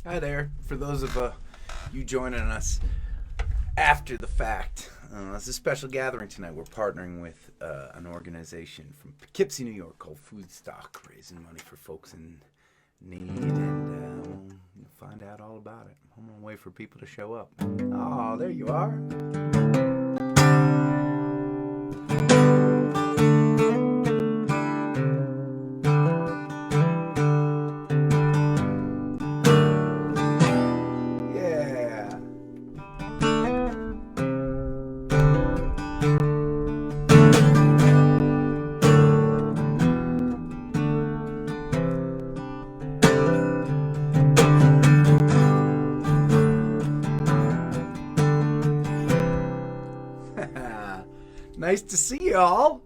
Hi there. For those of you joining us after the fact, it's a special gathering tonight. We're partnering with an organization from Poughkeepsie, New York called Foodstock, raising money for folks in need, and we'll find out all about it. I'm on wait for people to show up. Oh, there you are. Nice to see you all.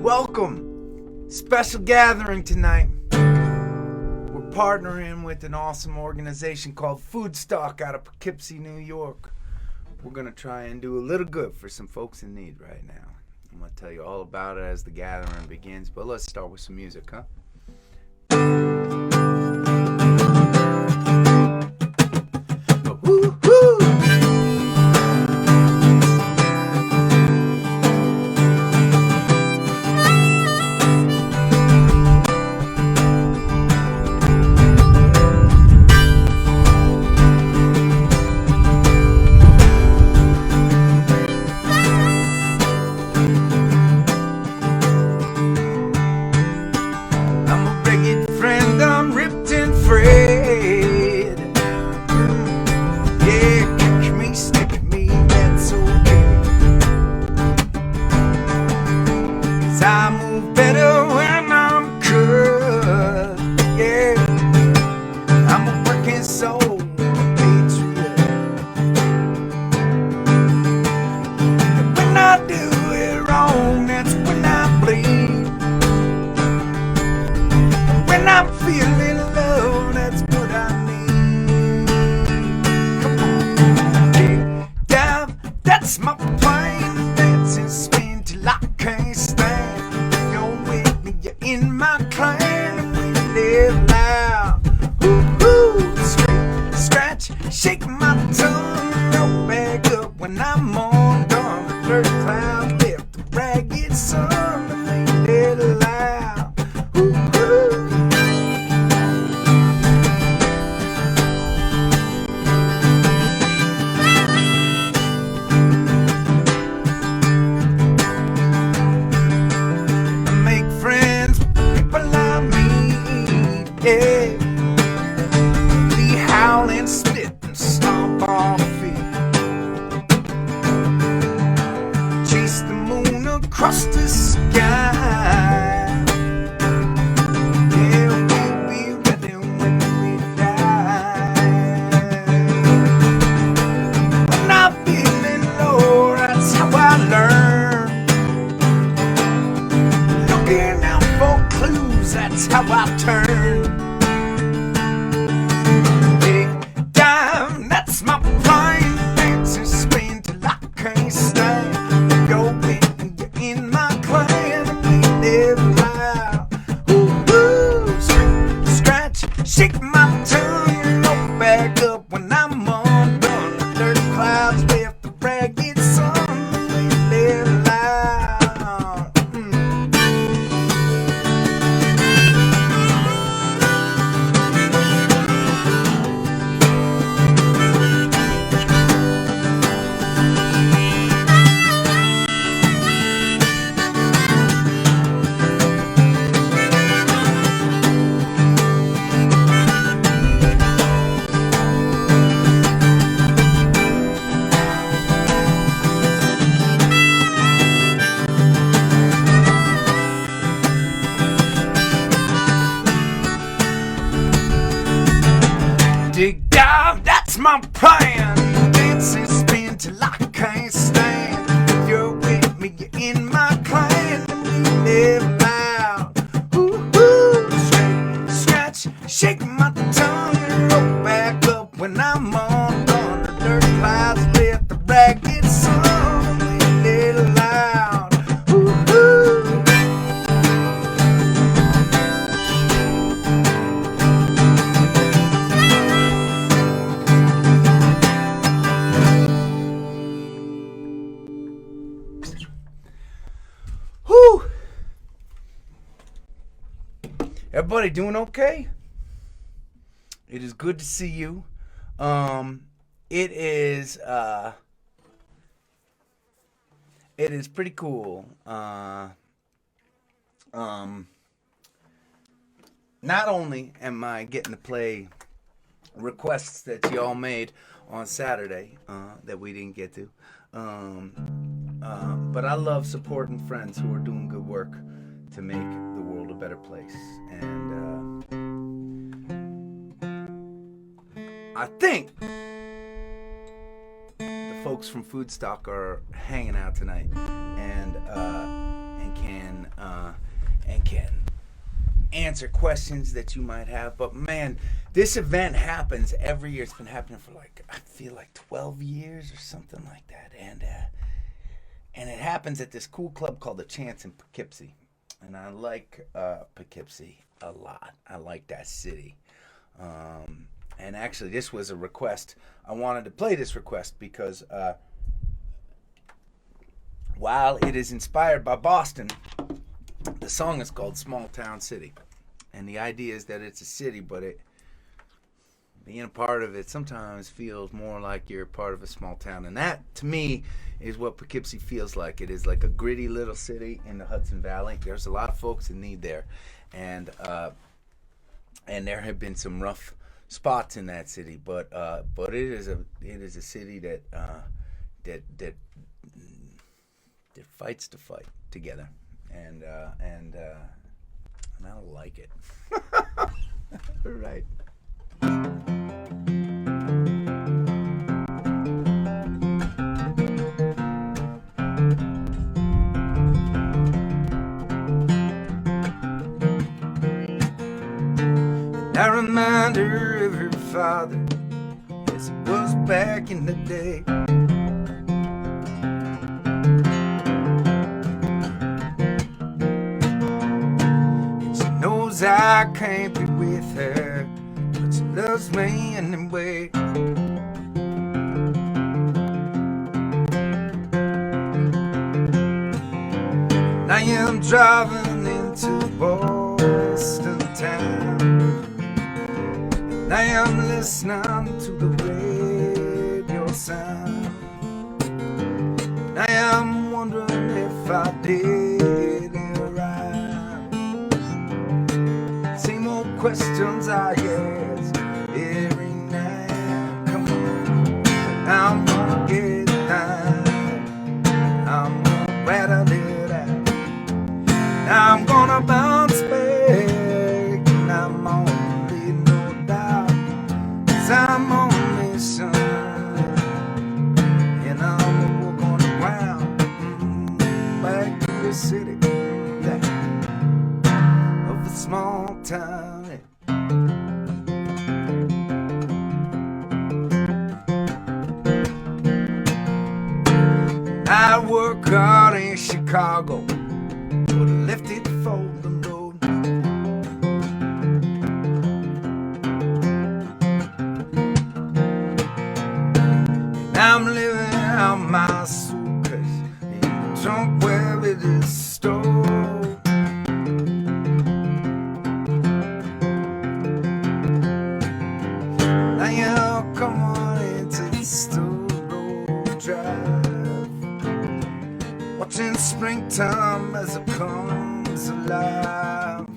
Welcome. Special gathering tonight. We're partnering with an awesome organization called Foodstock out of Poughkeepsie, New York. We're going to try and do a little good for some folks in need right now. I'm going to tell you all about it as the gathering begins, but let's start with some music, huh? Shake my tongue, no back up when I'm on dawn. The dirt cloud left the ragged sun, and made it loud. I make friends with people I meet, yeah. Lee howling, spit stomp off feet. Chase the moon across the sky. Yeah, we'll be ready when we die. When I'm feeling low, that's how I learn. Looking out for clues, that's how I turn. That's my plan. Dance and spin till I can't stand. You're in my clan, we live loud. Ooh, scratch, shake my tongue, no back up when I'm undone. The dirt clouds left the ragged sun, we live loud. Dig down, that's my plan. Dance and spin till I can't stand. If you're with me, you're in my clan, and we live loud. Ooh, scratch, shake my tongue and roll back up when I everybody doing okay? It is good to see you. It is pretty cool. Not only am I getting to play requests that y'all made on Saturday that we didn't get to, but I love supporting friends who are doing good work to make the world a better place. And I think the folks from Foodstock are hanging out tonight and can answer questions that you might have. But man, this event happens every year. It's been happening for I feel like 12 years or something like that. And it happens at this cool club called the Chance in Poughkeepsie. And I like Poughkeepsie a lot. I like that city. And actually, this was a request. I wanted to play this request because while it is inspired by Boston, the song is called Small Town City. And the idea is that it's a city, but being a part of it sometimes feels more like you're part of a small town. And that, to me, is what Poughkeepsie feels like. It is like a gritty little city in the Hudson Valley. There's a lot of folks in need there. And there have been some rough spots in that city, but it is a city that fights to fight together, and I like it. Right. I remind her of her father as it was back in the day. And she knows I can't be with her, but she loves me anyway. And I am driving into Boston town. I am listening to the radio sound. I am wondering if I did it right. Same old questions I ask every night. Come on, I'm gonna get down. I'm gonna rattle it out. I'm gonna bounce back. And I'm on. I'm on a mission, and I'm walk on the ground back to the city of a small town. I work hard in Chicago, but I left it for the Lord. I'm living out my suitcase in the trunk where it is stored. Now you come on into the store drive, watching springtime as it comes alive.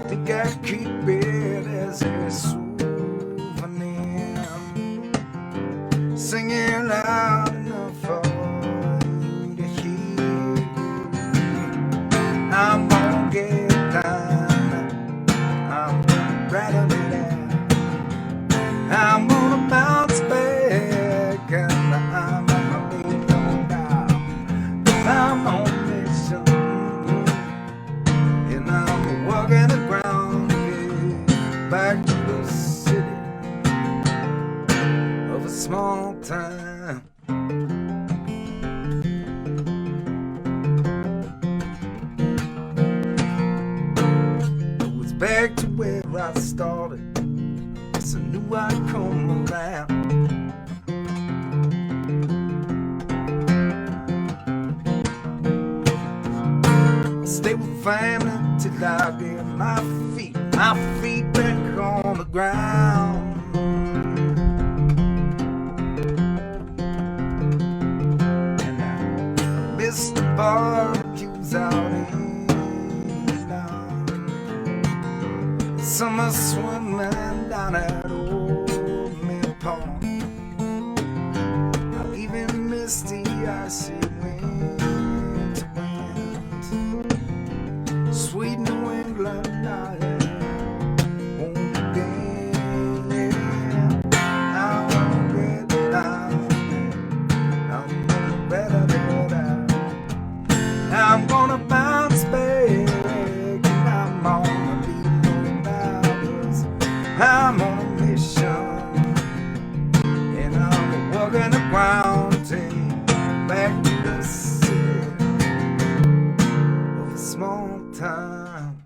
Think I keep it as a souvenir, singing loud enough for you to hear. I'm gonna get down, I'm gonna rattle it out, I'm gonna bounce back, and I'm gonna leave no doubt. I'm on mission, and I'm walking the ground, yeah, back to the city of a small town. It was back to where I started. Yes, I knew I'd come around. I stay with family till I get my feet back on the ground. And I miss the barbecues out in town. Summer swimming down at Old Mill Pond. I'll even miss the icy winter winds. Sweet New England night. I'm gonna bounce back, and I'm gonna be $1 million. I'm on a mission, and I'm working the ground, take back to the city of a small town.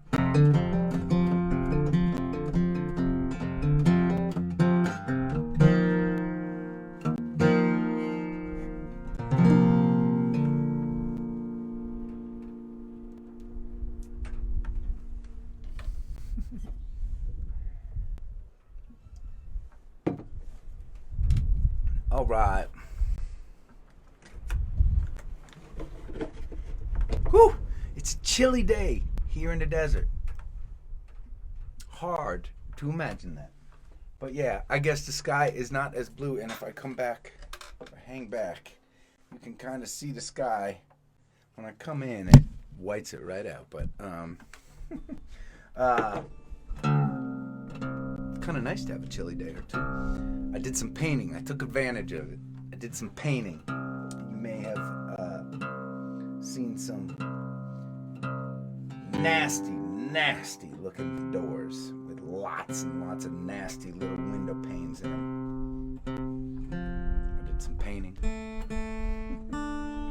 All right. Whew! It's a chilly day here in the desert. Hard to imagine that. But yeah, I guess the sky is not as blue, and if I come back or hang back, you can kind of see the sky. When I come in, it whites it right out. But kind of nice to have a chilly day or two. I did some painting. I took advantage of it. I did some painting. You may have seen some nasty looking doors with lots and lots of nasty little window panes in them. I did some painting.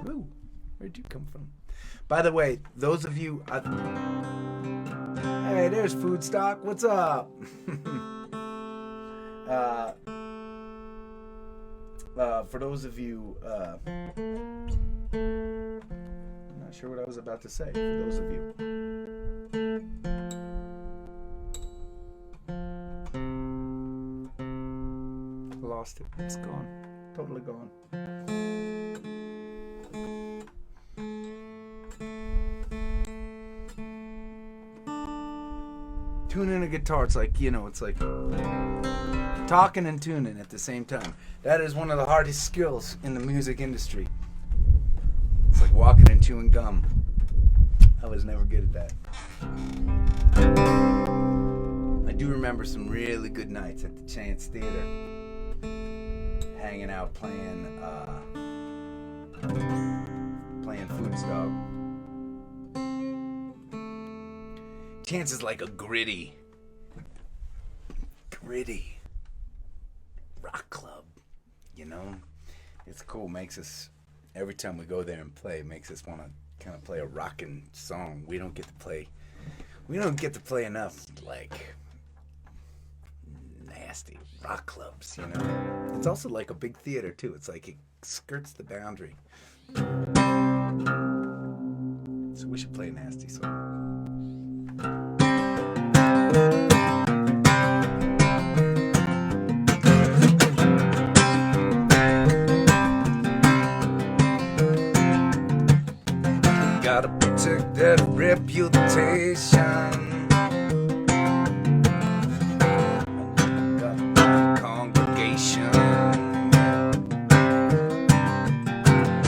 Woo! Where'd you come from? By the way, those of you... Hey, there's Foodstock. What's up? For those of you, I'm not sure what I was about to say. For those of you, lost it. It's gone. Totally gone. Tuning a guitar, it's like, it's like talking and tuning at the same time. That is one of the hardest skills in the music industry. It's like walking and chewing gum. I was never good at that. I do remember some really good nights at the Chance Theater, hanging out, playing Foodstock. Chance is like a gritty rock club, It's cool. Makes us, every time we go there and play, makes us want to kind of play a rockin' song. We don't get to play enough like nasty rock clubs, It's also like a big theater too. It's like it skirts the boundary. So we should play a nasty song. Gotta protect that reputation. Got a congregation.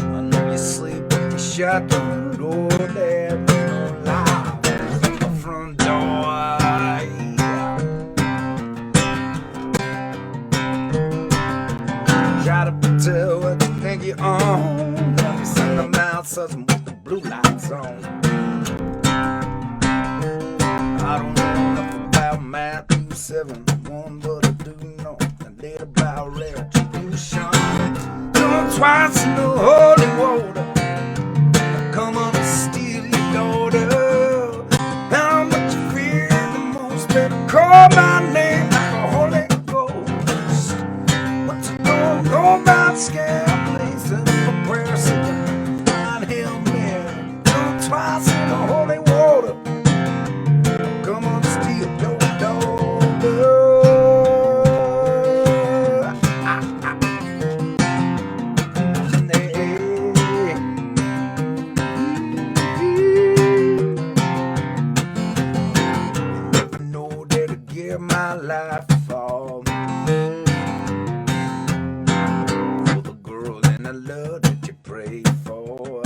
I know you sleep, you shut the door there, loud at the front door. Try to pretend what you think you own. You send them out, such blue lights on. I don't know enough about Matthew 7:1, but I do know a little about retribution. Don't twice in the holy water, come up and steal your daughter. How much you fear the most, better call my name like a Holy Ghost. What you don't know about scare places for prayer, singing twice in the holy water. Come on I fall for the girl and the love that you pray for.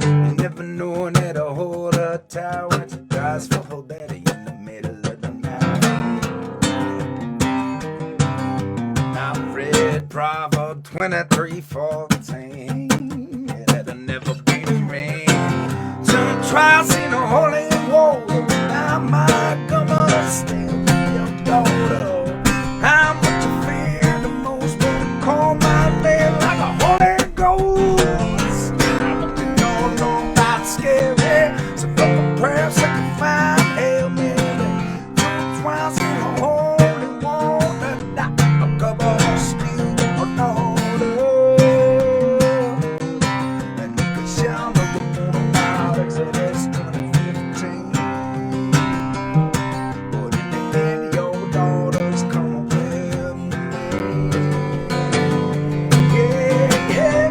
You never knowing that a hold her tower to rise for her better in the middle of the night. I've read Proverbs 23:14. That'll never be the rain. Turn trials in a holy war. Now my governor still be your daughter. How much you fear the most when you call my name like a holy ghost. You don't know about scary, so go for prayer, sacrifice, Hail Mary. Turn trials in a holy war. That the governor still your daughter. And you can shout the moon about Exodus 20:15. But in the end, your daughters come with me. Yeah, yeah.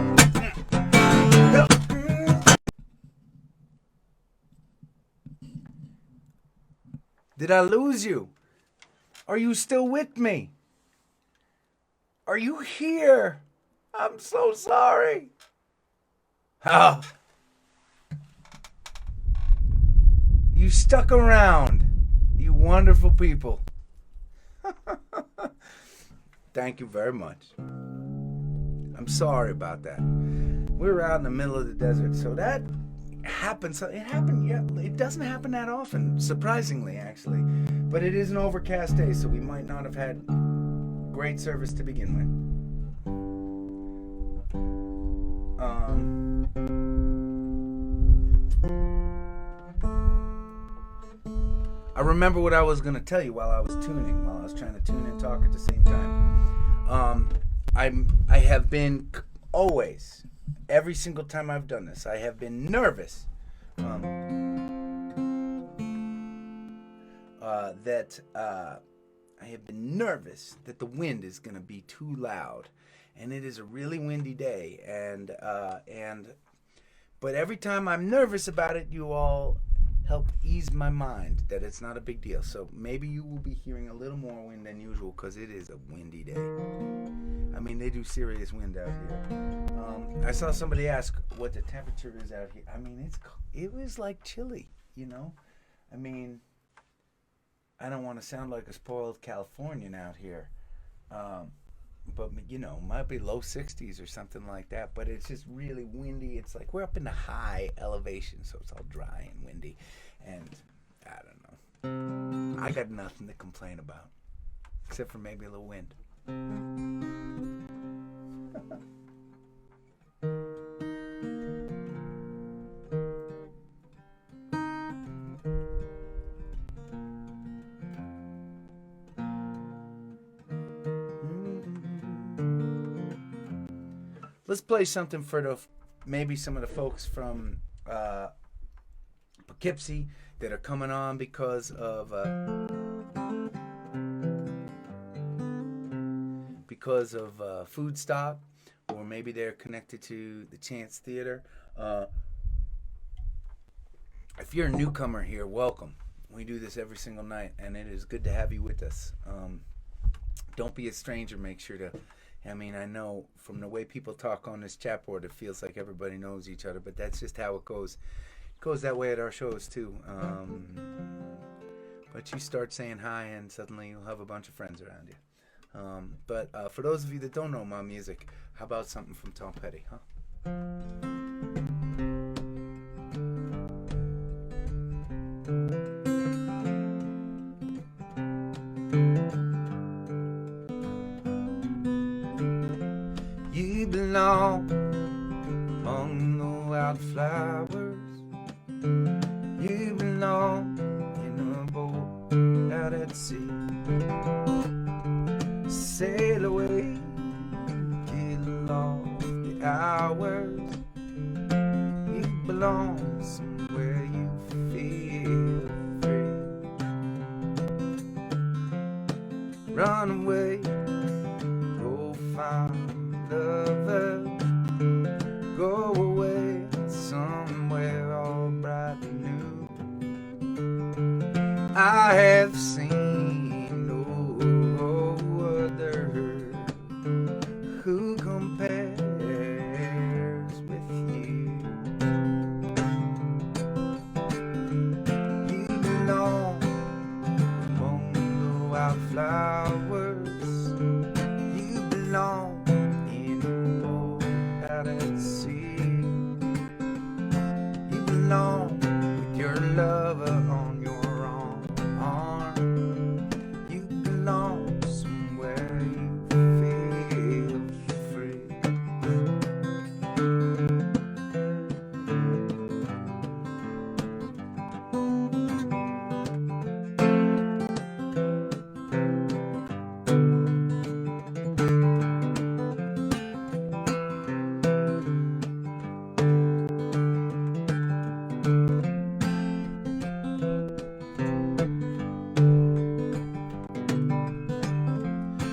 Did I lose you? Are you still with me? Are you here? I'm so sorry. Oh. You stuck around, you wonderful people. Thank you very much. I'm sorry about that. We were out in the middle of the desert, so that happens. It happened, yeah. It doesn't happen that often, surprisingly, actually. But it is an overcast day, so we might not have had great service to begin with. I remember what I was going to tell you while I was trying to tune and talk at the same time. I have been always, every single time I've done this, I have been nervous that the wind is going to be too loud, and it is a really windy day, but every time I'm nervous about it, you all help ease my mind that it's not a big deal. So maybe you will be hearing a little more wind than usual because it is a windy day. I mean, they do serious wind out here. I saw somebody ask what the temperature is out here. I mean, it was like chilly, you know. I mean, I don't want to sound like a spoiled Californian out here, but you know, might be low 60s or something like that. But it's just really windy. It's like we're up in the high elevation, so it's all dry and windy. And I don't know. I got nothing to complain about, except for maybe a little wind. Let's play something for maybe some of the folks from Poughkeepsie that are coming on because of Foodstock, or maybe they're connected to the Chance Theater. If you're a newcomer here, welcome. We do this every single night, and it is good to have you with us. Don't be a stranger. Make sure to. I mean, I know from the way people talk on this chat board, it feels like everybody knows each other, but that's just how it goes. It goes that way at our shows, too. But you start saying hi, and suddenly you'll have a bunch of friends around you. But for those of you that don't know my music, how about something from Tom Petty, huh? You belong among the wildflowers. You belong in a boat out at sea. Sail away, kill off the hours. You belong somewhere you feel free. Run away, go find lover. Go away somewhere all bright and new. I I have seen no other who compares with you. You belong among the wildflowers. You belong in a boat out at sea. You belong with your lover on your arm. You belong somewhere you feel free.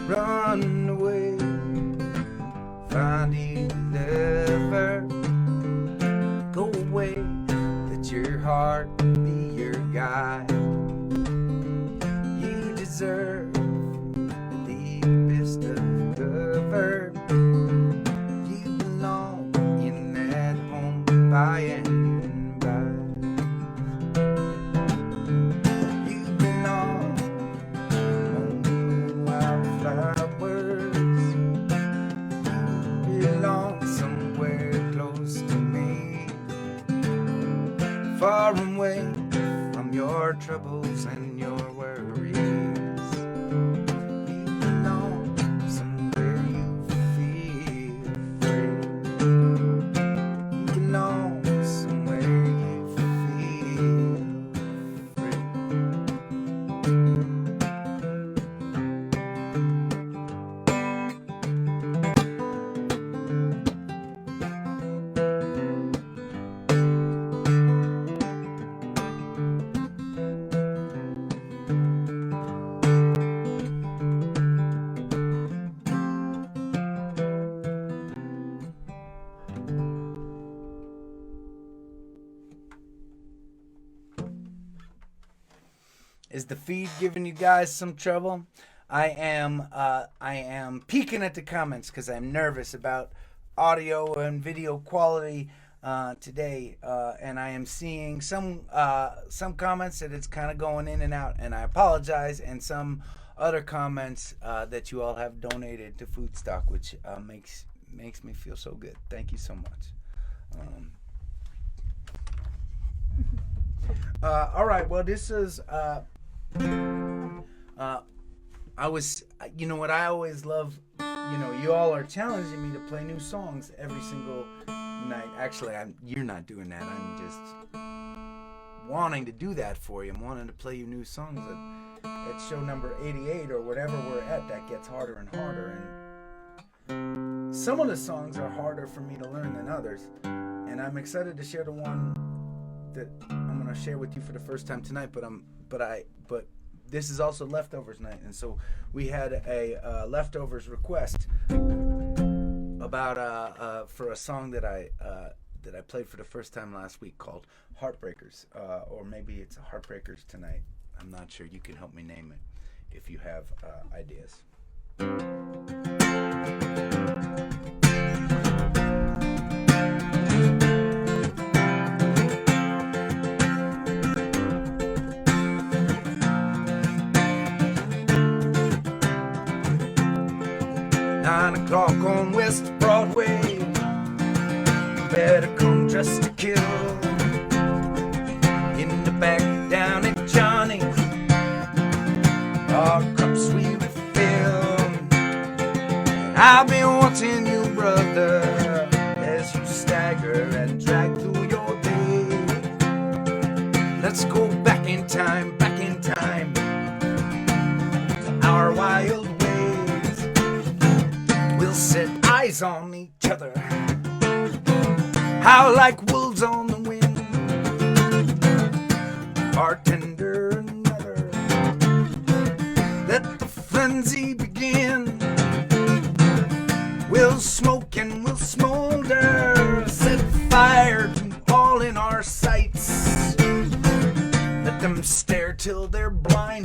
Run away, find a lover. Go away, let your heart be your guide. You deserve the deepest of cover. You belong in that home by and by. You belong among the wildflowers. You belong somewhere close to me, far away from your troubles and your worries. You belong somewhere you feel free. You belong somewhere you feel free. Is the feed giving you guys some trouble? I am peeking at the comments because I'm nervous about audio and video quality today, and I am seeing some comments that it's kind of going in and out, and I apologize, and some other comments that you all have donated to Foodstock, which makes me feel so good. Thank you so much. All right, well, this is I was, you know what I always love, you all are challenging me to play new songs every single night. Actually, you're not doing that. I'm just wanting to do that for you. I'm wanting to play you new songs at show number 88 or whatever we're at. That gets harder and harder, and some of the songs are harder for me to learn than others, and I'm excited to share the one that I'm going to share with you for the first time tonight, but this is also leftovers night, and so we had a leftovers request about for a song that I played for the first time last week called Heartbreakers, or maybe it's Heartbreakers Tonight. I'm not sure. You can help me name it if you have ideas. 9 o'clock on West Broadway. Better come dressed to kill. In the back down at Johnny's, our cups we refill. I'll be watching you, brother, as you stagger and drag through your day. Let's go back in time, to our wild ways. We'll set eyes on each other, howl like wolves on the wind. Bartender, another, let the frenzy begin. We'll smoke and we'll smolder, set fire to all in our sights. Let them stare till they're blind.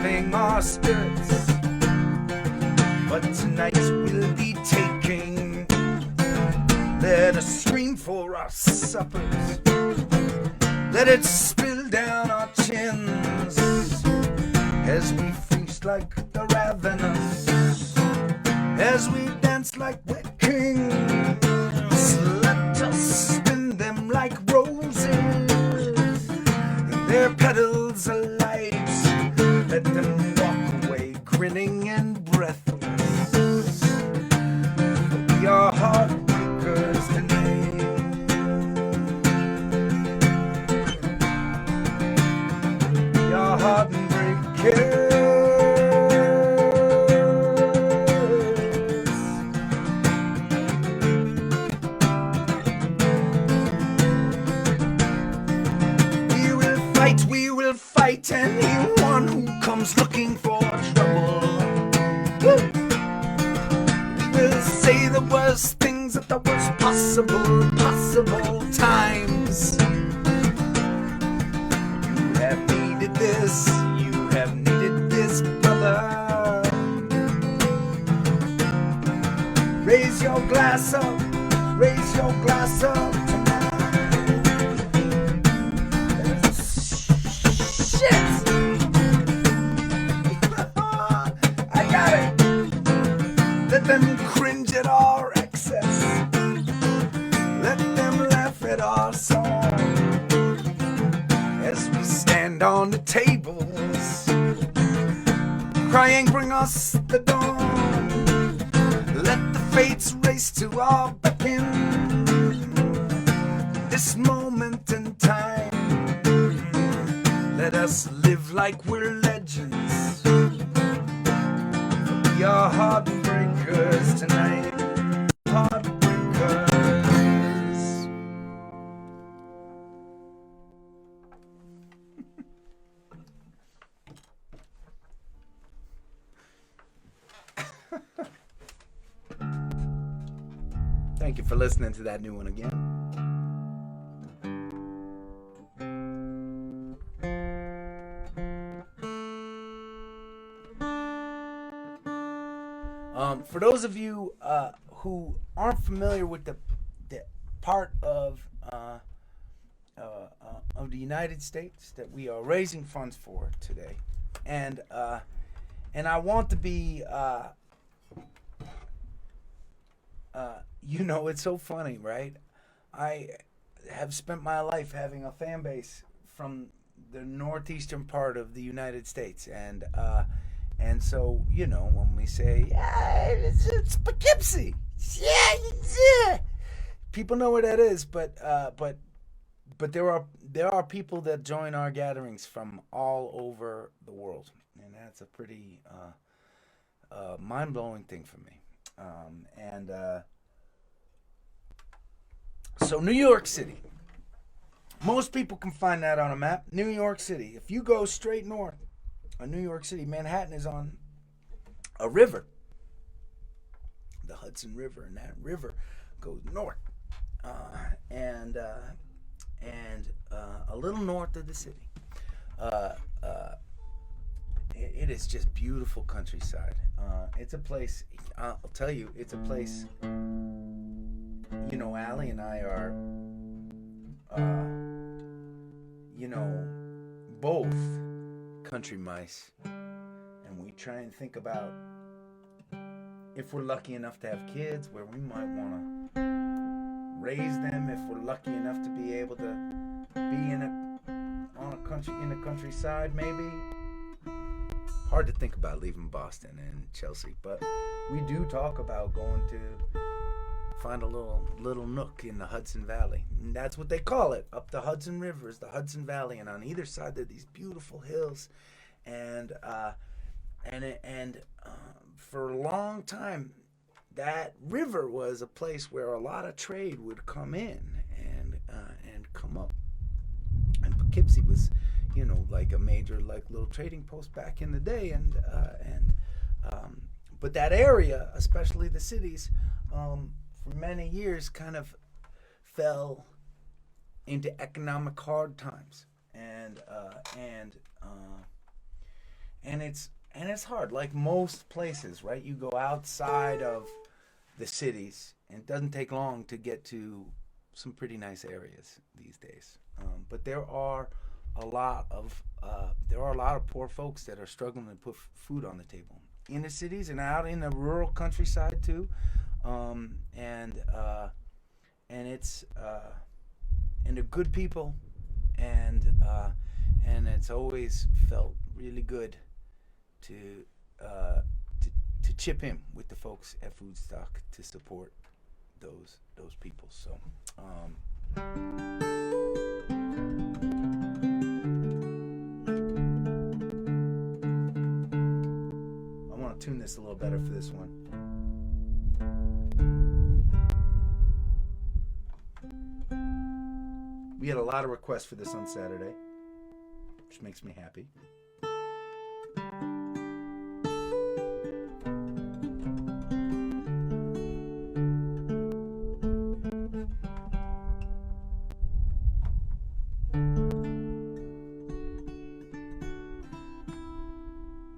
filling our skirts. But tonight we'll be taking. Let us scream for our suppers. Let it spill down our chins as we feast like the ravenous, as we dance like we're kings. Let us spin them like roses, their petals alight. Let them walk away grinning and breathless. We are heartbreakers tonight. We are heartbreakers. We will fight anyone who comes looking for trouble. Woo! We will say the worst things at the worst possible times. You have needed this, you have needed this, brother. Raise your glass up, raise your glass up. Let them cringe at our excess. Let them laugh at our song as we stand on the tables, crying, bring us the dawn. Let the fates race to our beckon. This moment in time, let us live like we're legends. We are heartbreakers tonight. Heartbreakers. Thank you for listening to that new one again. For those of you who aren't familiar with the part of the United States that we are raising funds for today, and I want to be, it's so funny, right? I have spent my life having a fan base from the northeastern part of the United States, and so, when we say, it's Poughkeepsie, yeah, people know where that is, but there are people that join our gatherings from all over the world, and that's a pretty mind-blowing thing for me. So New York City, most people can find that on a map. New York City, if you go straight north, New York City, Manhattan is on a river, the Hudson River, and that river goes north, and a little north of the city. It is just beautiful countryside. It's a place, I'll tell you, it's a place, Allie and I are, both country mice, and we try and think about if we're lucky enough to have kids, where we might want to raise them, if we're lucky enough to be able to be in the countryside, maybe. Hard to think about leaving Boston and Chelsea, but we do talk about going to find a little nook in the Hudson Valley. And that's what they call it. Up the Hudson River is the Hudson Valley, and on either side there are these beautiful hills, and for a long time that river was a place where a lot of trade would come in and come up. And Poughkeepsie was, like a major, little trading post back in the day, but that area, especially the cities, for many years kind of fell into economic hard times, and it's hard. Like most places, right? You go outside of the cities, and it doesn't take long to get to some pretty nice areas these days. But there are a lot of poor folks that are struggling to put food on the table in the cities and out in the rural countryside too. And it's and they're good people, and it's always felt really good to chip in with the folks at Foodstock to support those people. So I want to tune this a little better for this one. We had a lot of requests for this on Saturday, which makes me happy.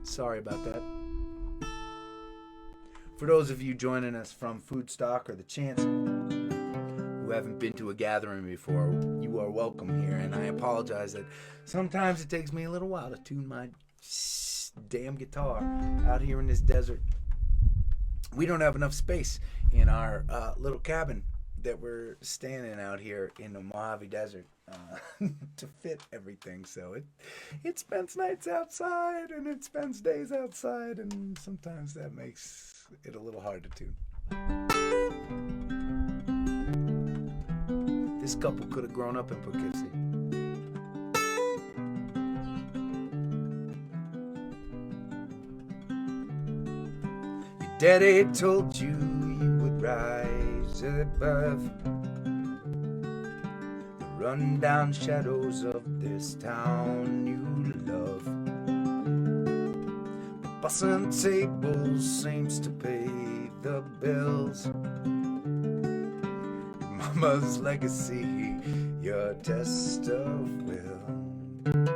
Sorry about that. For those of you joining us from Foodstock or the Chance who haven't been to a gathering before, you are welcome here, and I apologize that sometimes it takes me a little while to tune my damn guitar out here in this desert. We don't have enough space in our little cabin that we're standing out here in the Mojave Desert to fit everything. So it spends nights outside and it spends days outside, and sometimes that makes it a little hard to tune. This couple could have grown up in Poughkeepsie. Your daddy told you you would rise above the run-down shadows of this town you love. But busting tables seems to pay the bills. Mama's legacy, your test of will, and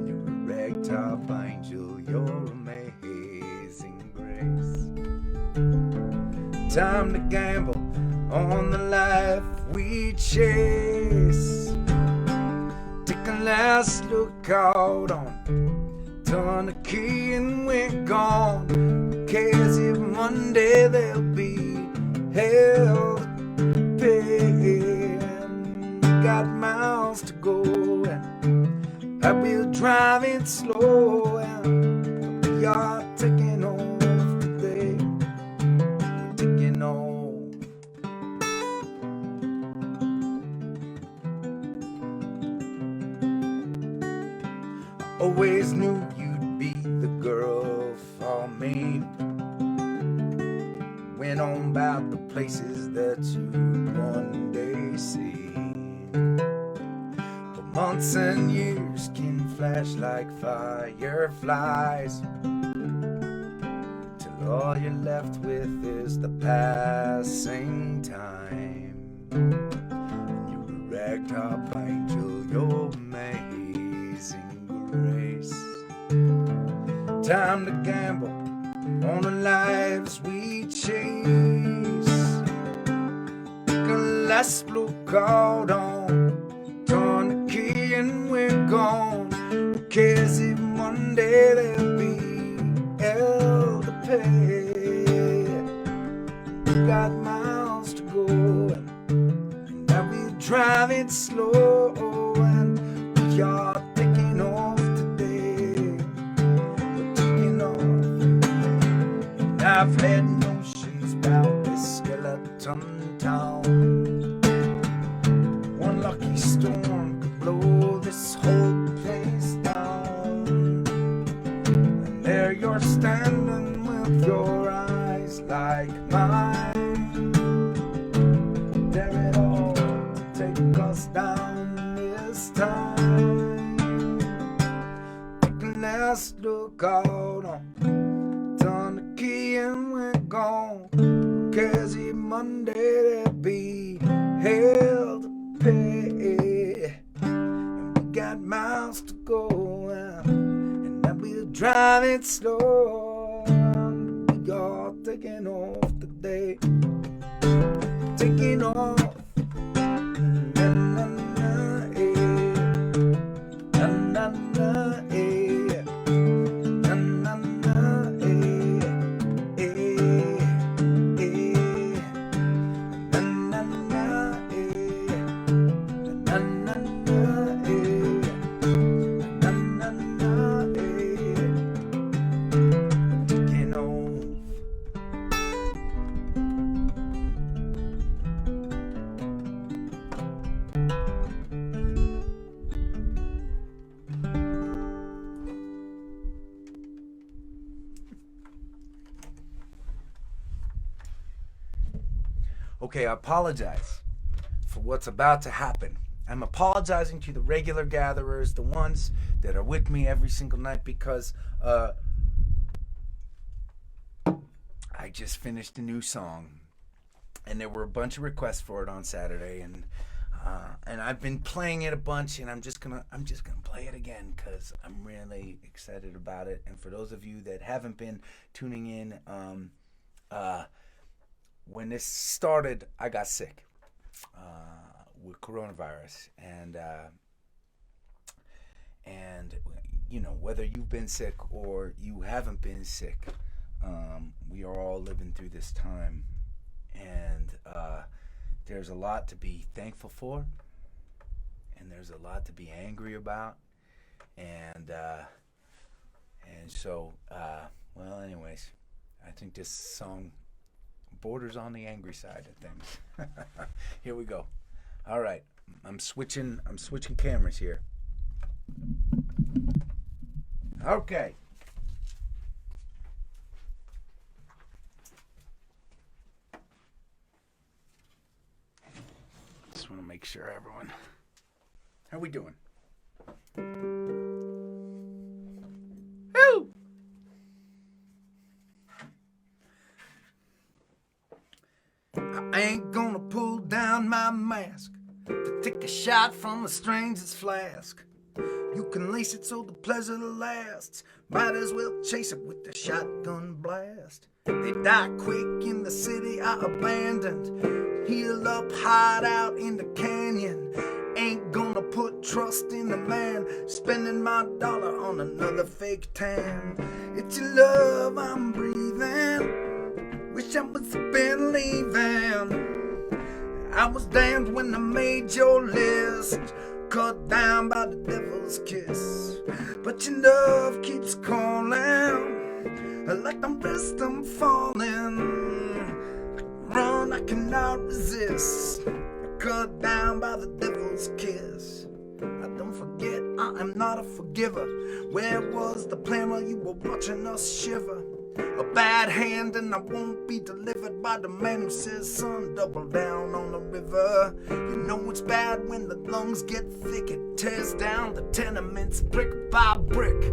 you're a ragtop angel, your amazing grace. Time to gamble on the life we chase. Take a last look out on, turn the key and we're gone. Who cares if Monday there'll be hell? Got miles to go, and I will drive it slow, and we are taking off today. We're taking off. I always knew you'd be the girl for me. Went on about the places that you'd one day see. But months and years can flash like fireflies, till all you're left with is the passing time. And you're a ragtop angel, your amazing grace. Time to gamble on the lives we chase. Take a last look out on, turn the key and we're gone. Who cares if Monday there'll be hell to pay? We got miles to go, and I will drive it slow, and we are taking off today. We're taking off. I've had notions about this skeleton town. One lucky storm could blow this whole place down. And there you're standing with your eyes like mine. Dare it all to take us down this time. Take a last look out on, turn the key and we're gone. Who cares if Monday there'll be hell to pay? And we got miles to go, and I will driving slow. We are taking off today. Taking off. Na, na, na, eh. Na, na, na, eh. Na, na, na, eh. Eh, eh. Na, na, na, eh. Na, na, na, eh. Na, na, na, eh. Taking off. Okay, I apologize for what's about to happen. I'm apologizing to the regular gatherers, the ones that are with me every single night, because I just finished a new song, and there were a bunch of requests for it on Saturday, and I've been playing it a bunch, and I'm just gonna play it again because I'm really excited about it. And for those of you that haven't been tuning in, when this started, I got sick with coronavirus, and you know, whether you've been sick or you haven't been sick, we are all living through this time, and there's a lot to be thankful for, and there's a lot to be angry about, and so well, anyways, I think this song borders on the angry side of things. Here we go. All right, I'm switching cameras here. Okay. Just want to make sure everyone. How we doing? Woo! I ain't gonna pull down my mask to take a shot from a stranger's flask. You can lace it so the pleasure lasts. Might as well chase it with the shotgun blast. They die quick in the city I abandoned. Heal up, hide out in the canyon. Ain't gonna put trust in a man spending my dollar on another fake tan. It's your love I'm breathing. Wish I was been leaving. I was damned when I made your list. Cut down by the devil's kiss. But your love keeps calling. Like I'm blessed, I'm falling. Run, I cannot resist. Cut down by the devil's kiss. I don't forget, I am not a forgiver. Where was the plan while you were watching us shiver? A bad hand and I won't be delivered by the man who says, son, double down on the river. You know it's bad when the lungs get thick. It tears down the tenements brick by brick.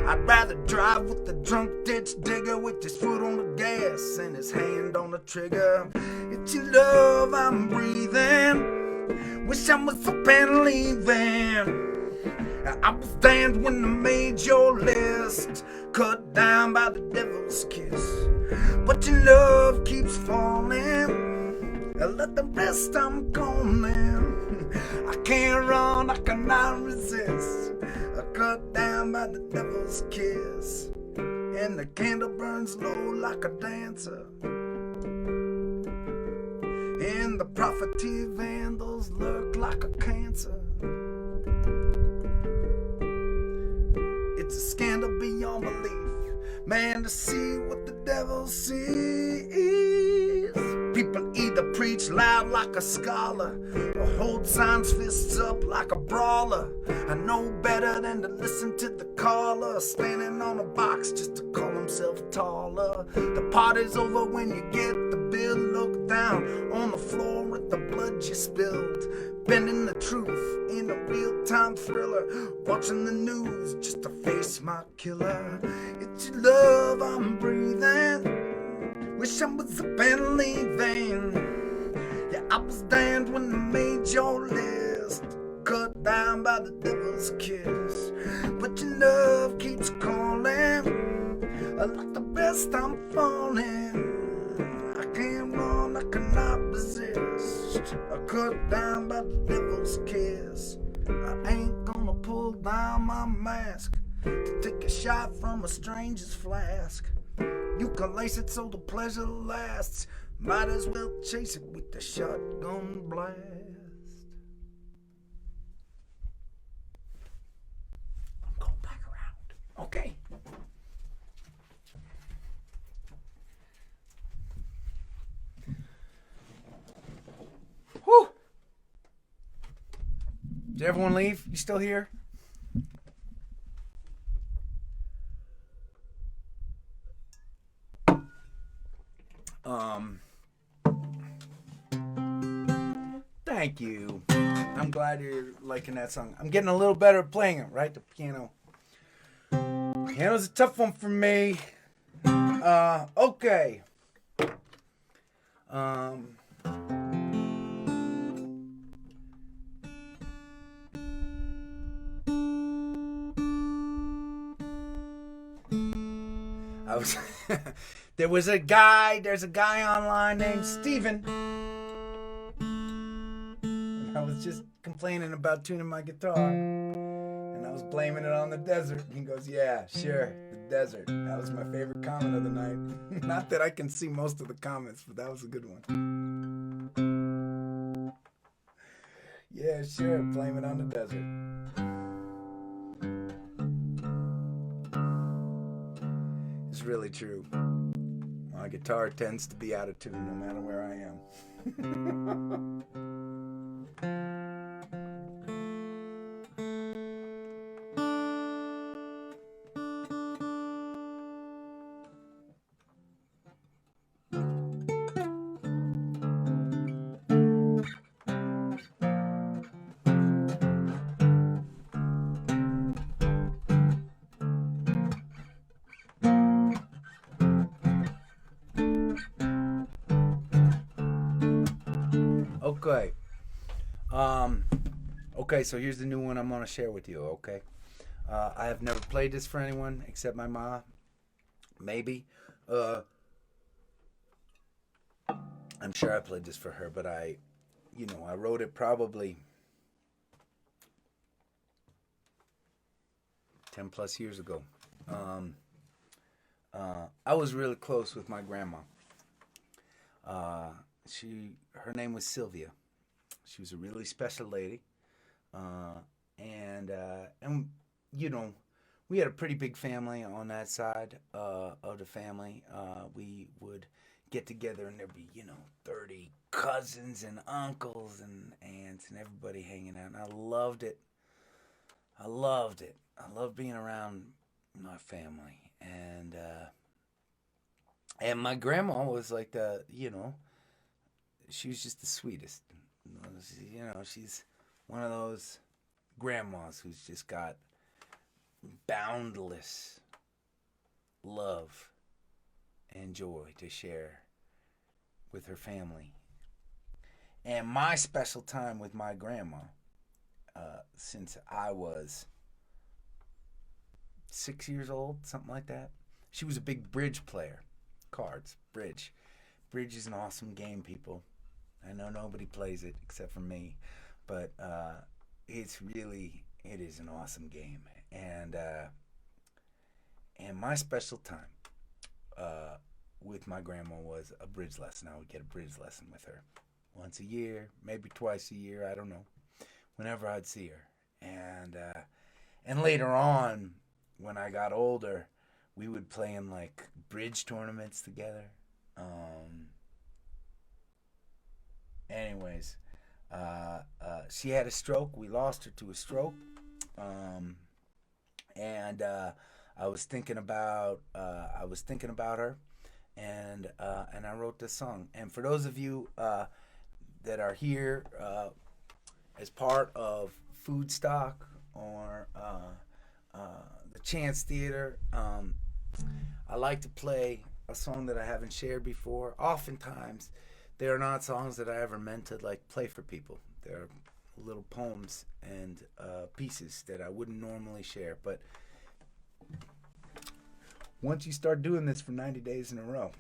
I'd rather drive with the drunk ditch digger with his foot on the gas and his hand on the trigger. It's your love I'm breathing. Wish I was up and leaving. I was damned when I made your list. Cut down by the devil's kiss. But your love keeps falling. Let the rest, I'm gone now. I can't run, I cannot resist. Cut down by the devil's kiss. And the candle burns low like a dancer. And the prophecy vandals lurk like a cancer. It's a scandal beyond belief, man, to see what the devil sees. People either preach loud like a scholar or hold signs fists up like a brawler. I know better than to listen to the caller standing on a box just to call himself taller. The party's over when you get the bill. Look down on the floor at the blood you spilled. Bending the truth in a real-time thriller. Watching the news just to face my killer. It's your love I'm breathing. Wish I was up and leaving. Yeah, I was damned when I made your list. Cut down by the devil's kiss. But your love keeps calling. dust, I'm falling. I can't run, I cannot resist. I cut down by the devil's kiss. I ain't gonna pull down my mask to take a shot from a stranger's flask. You can lace it so the pleasure lasts. Might as well chase it with the shotgun blast. I'm going back around. Okay. Whew. Did everyone leave? You still here? Thank you. I'm glad you're liking that song. I'm getting a little better at playing it, right? The piano. Piano's a tough one for me. Okay. There's a guy online named Steven. And I was just complaining about tuning my guitar. And I was blaming it on the desert. And he goes, yeah, sure, the desert. That was my favorite comment of the night. Not that I can see most of the comments, but that was a good one. Yeah, sure, blame it on the desert. It's really true. My guitar tends to be out of tune no matter where I am. Okay. Okay, so here's the new one I'm going to share with you, okay? I have never played this for anyone except my mom. Maybe. I'm sure I played this for her, but I wrote it probably 10 plus years ago. I was really close with my grandma. Her name was Sylvia. She was a really special lady, and we had a pretty big family on that side of the family. We would get together, and there'd be 30 cousins and uncles and aunts and everybody hanging out, and I loved it. I loved being around my family, and my grandma was like she was just the sweetest. She's one of those grandmas who's just got boundless love and joy to share with her family. And my special time with my grandma, since I was 6 years old, something like that. She was a big bridge player. Cards, bridge. Bridge is an awesome game, people. I know nobody plays it except for me, but it is an awesome game. And my special time with my grandma was a bridge lesson. I would get a bridge lesson with her once a year, maybe twice a year, I don't know, whenever I'd see her. And later on, when I got older, we would play in like bridge tournaments together. Anyways, she had a stroke. We lost her to a stroke. And I was thinking about her, and I wrote this song. And for those of you that are here as part of Foodstock or the Chance Theater, I like to play a song that I haven't shared before. Oftentimes, they are not songs that I ever meant to play for people. They're little poems and pieces that I wouldn't normally share. But once you start doing this for 90 days in a row,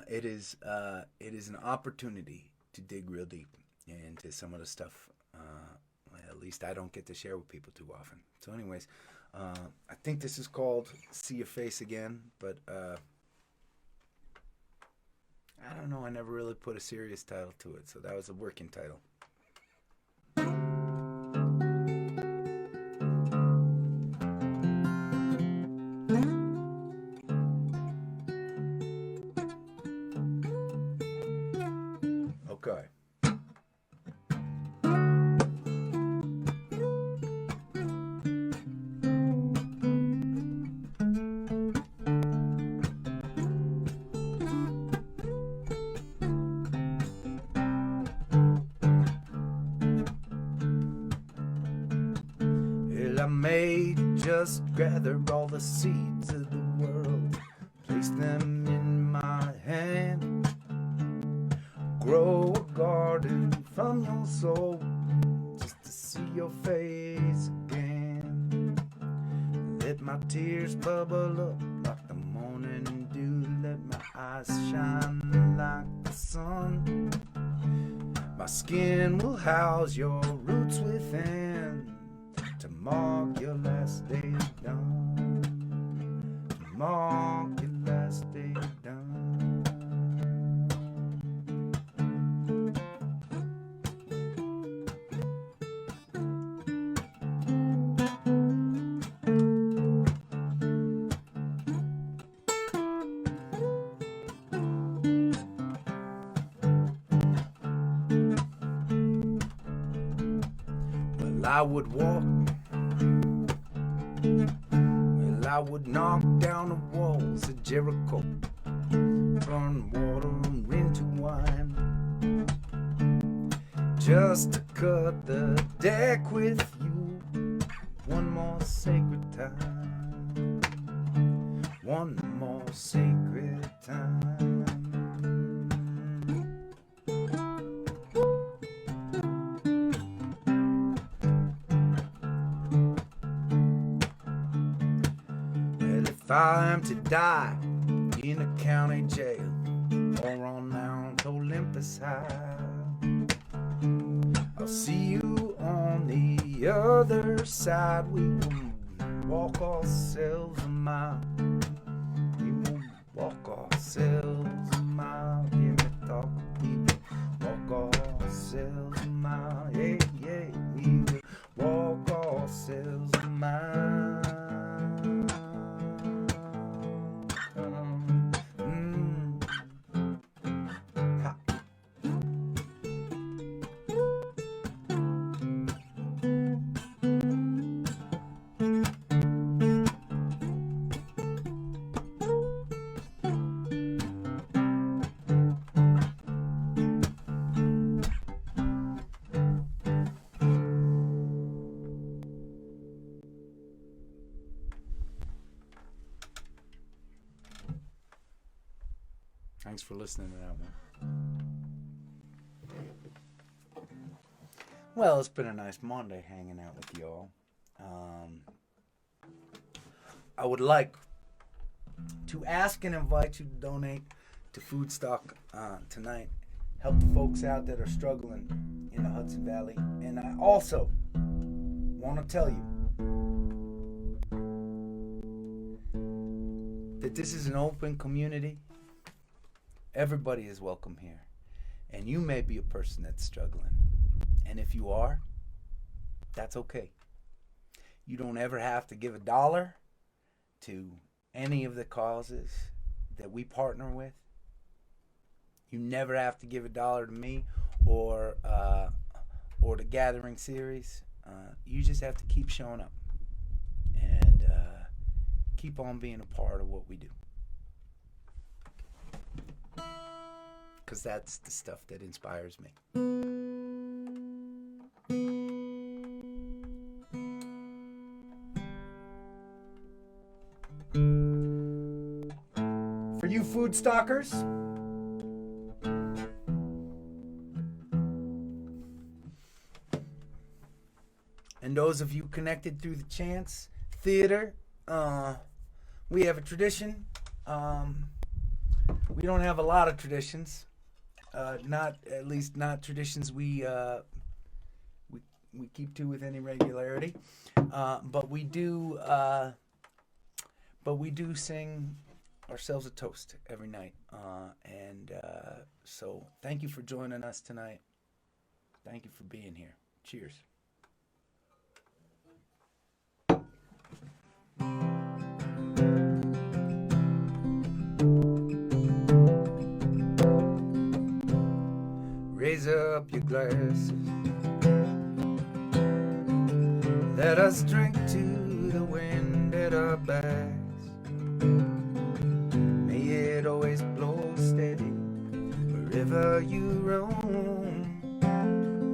it is an opportunity to dig real deep into some of the stuff. At least I don't get to share with people too often. So, anyways, I think this is called "See Your Face Again," but I don't know. I never really put a serious title to it, so that was a working title. Okay. I may just gather all the seeds of the world, place them in my hand, grow a garden from your soul, just to see your face again. Let my tears bubble up like the morning dew, let my eyes shine like the sun. My skin will house your roots within, to mark your last day done, to mark your last day done. Well, I would walk, well, I would knock down the walls of Jericho, turn water into wine, just to cut the deck with you one more sacred time, one more sacred time. If I am to die in a county jail or on Mount Olympus high, I'll see you on the other side. We will walk ourselves a mile. We will walk ourselves a mile. Give me talk, we will walk ourselves a mile. Yeah, yeah, we will walk ourselves a mile. Thanks for listening to that one. Well, it's been a nice Monday hanging out with y'all. I would like to ask and invite you to donate to Foodstock tonight. Help the folks out that are struggling in the Hudson Valley. And I also want to tell you that this is an open community. Everybody is welcome here. And you may be a person that's struggling. And if you are, that's okay. You don't ever have to give $1 to any of the causes that we partner with. You never have to give $1 to me or the Gathering series. You just have to keep showing up and keep on being a part of what we do. Because that's the stuff that inspires me. For you food stalkers, and those of you connected through the Chance Theater, we have a tradition. We don't have a lot of traditions. Not at least not traditions we keep to with any regularity. But we do sing ourselves a toast every night. So thank you for joining us tonight. Thank you for being here. Cheers. Raise up your glasses. Let us drink to the wind at our backs. May it always blow steady wherever you roam.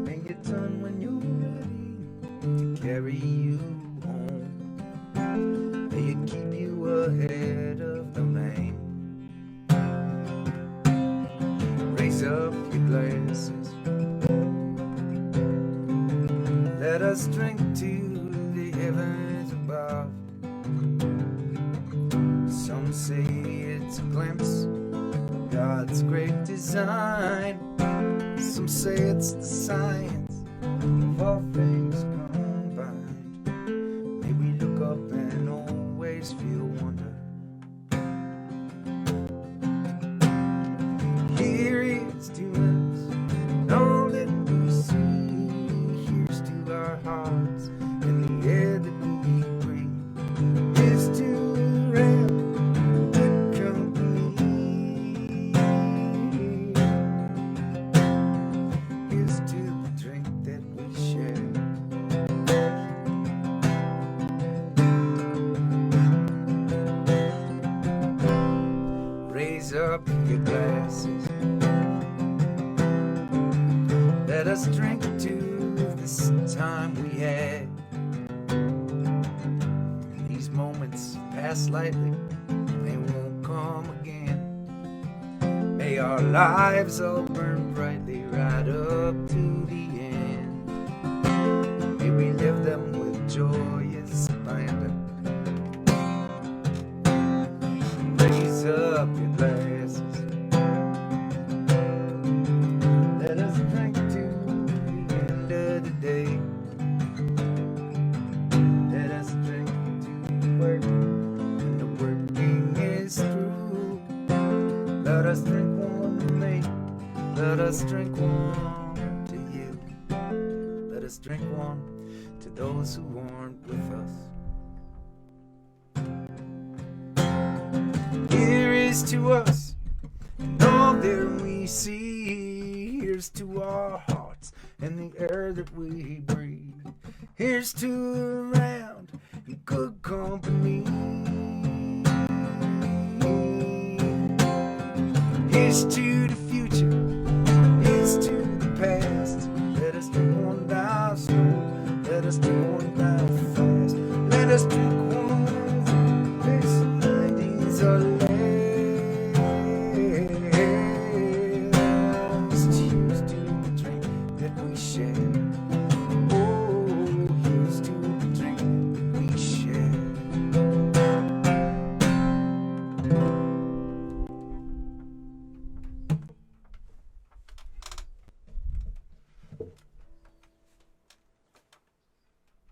May it turn when you're ready to carry you home. May it keep you ahead of the lane. Raise up your glasses. Let us drink to the heavens above. Some say it's a glimpse of God's great design. Some say it's the science of all things combined. May we look up and always feel wonder. Here is to us, and all that we see. Here's to our hearts and the air that we breathe. Here's to real good company. Here's to the drink that we share. Raise up your glasses. Let us drink to this time we had. These moments pass lightly, they won't come again. May our lives all burn brightly right up to the end. May we live them with joyous abandon. Raise up your glasses. Let us drink to the end of the day. Let us drink to work when the working is through. Let us drink one to me. Let us drink one to you. Let us drink one to those who aren't with us. Here is to us, and all that we see. Here's to our hearts and the air that we breathe. Here's to around and good company. Here's to the future. Here's to the past. Let us drink one down slow. Let us drink one down fast. Let us drink one. This night is our last. Cheers to the drink that we share. Oh, here's to the drink that we share.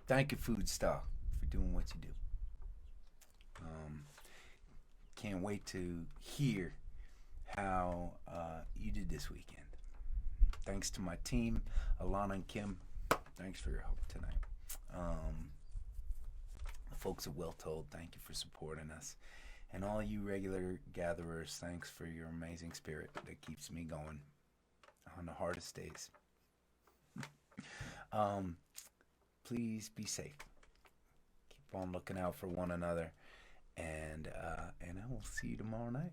Thank you, Foodstock, for doing what you do. Can't wait to hear how you did this weekend. Thanks to my team, Alana and Kim. Thanks for your help tonight. The folks at Well Told, thank you for supporting us. And all you regular gatherers, thanks for your amazing spirit that keeps me going on the hardest days. Please be safe. Keep on looking out for one another. And I will see you tomorrow night.